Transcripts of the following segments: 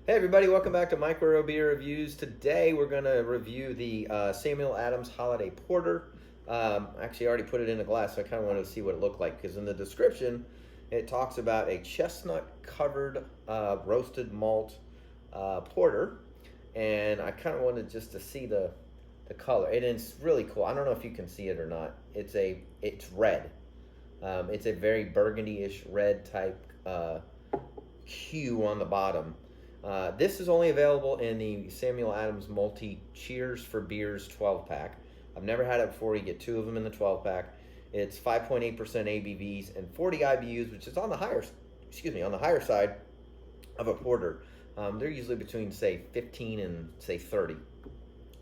Hey everybody, welcome back to Micro Beer Reviews. Today we're going to review the Samuel Adams Holiday Porter. Actually, I already put it in a glass, so I kind of wanted to see what it looked like, because in the description it talks about a chestnut-covered roasted malt porter, and I kind of wanted just to see the color. And it's really cool. I don't know if you can see it or not. It's red. It's a very burgundy-ish red type hue on the bottom. This is only available in the Samuel Adams Multi Cheers for Beers 12-pack. I've never had it before. You get two of them in the 12-pack. It's 5.8% ABVs and 40 IBUs, which is on the higher side of a porter. They're usually between, say, 15 and, say, 30.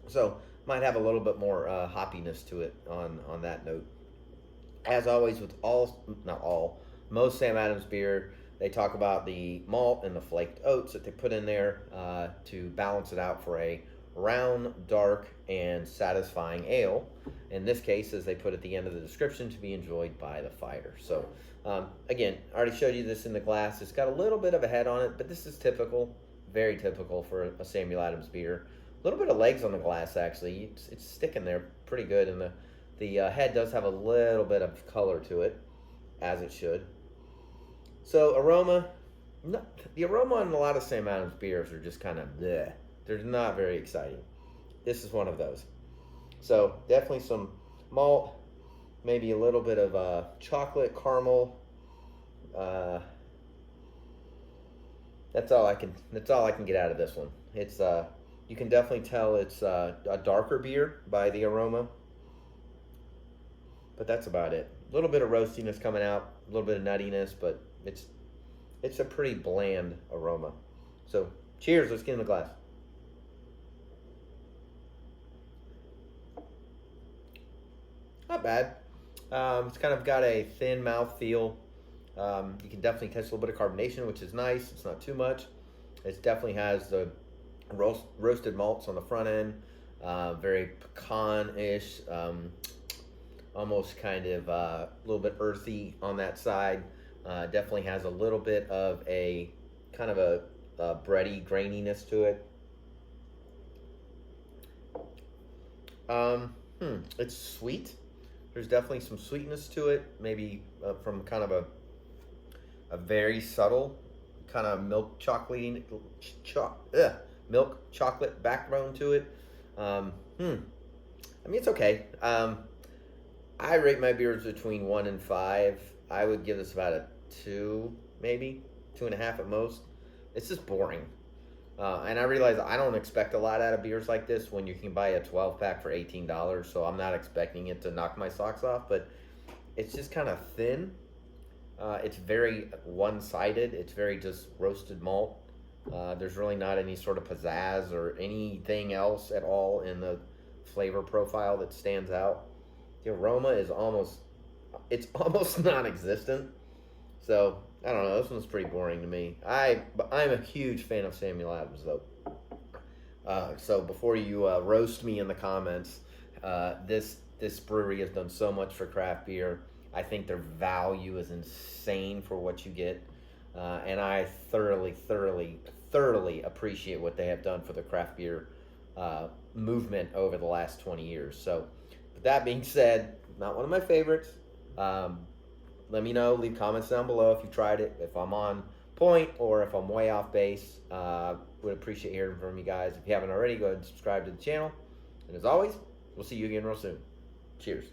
So might have a little bit more hoppiness to it on that note. As always, with most Sam Adams beer, they talk about the malt and the flaked oats that they put in there to balance it out for a round, dark, and satisfying ale. In this case, as they put at the end of the description, to be enjoyed by the fire. So, again, I already showed you this in the glass. It's got a little bit of a head on it, but this is typical, very typical for a Samuel Adams beer. A little bit of legs on the glass, actually. It's sticking there pretty good, and the head does have a little bit of color to it, as it should. So aroma, the aroma on a lot of Sam Adams beers are just kind of bleh. They're not very exciting. This is one of those. So definitely some malt, maybe a little bit of chocolate, caramel. That's all I can get out of this one. It's you can definitely tell it's a darker beer by the aroma, but that's about it. A little bit of roastiness coming out, a little bit of nuttiness, but it's a pretty bland aroma. So cheers, let's get in the glass. Not bad. It's kind of got a thin mouth feel. You can definitely catch a little bit of carbonation, which is nice. It's not too much. It definitely has the roasted malts on the front end. Very pecan-ish. Almost kind of a little bit earthy on that side. Definitely has a little bit of a kind of a bready graininess to it. It's sweet. There's definitely some sweetness to it, maybe from kind of a very subtle kind of milk chocolate backbone to it. I mean, it's okay. I rate my beers between 1 and 5. I would give this about a 2, maybe 2.5 at most. It's just boring. And I realize I don't expect a lot out of beers like this when you can buy a 12-pack for $18, so I'm not expecting it to knock my socks off, but it's just kind of thin. It's very one-sided. It's very just roasted malt. There's really not any sort of pizzazz or anything else at all in the flavor profile that stands out. The aroma is almost non-existent. So, I don't know, this one's pretty boring to me. I'm a huge fan of Samuel Adams, though. So before you roast me in the comments, this brewery has done so much for craft beer. I think their value is insane for what you get. And I thoroughly appreciate what they have done for the craft beer movement over the last 20 years. So, with that being said, not one of my favorites. Let me know, leave comments down below if you tried it, if I'm on point or if I'm way off base. Would appreciate hearing from you guys. If you haven't already, go ahead and subscribe to the channel. And as always, we'll see you again real soon. Cheers.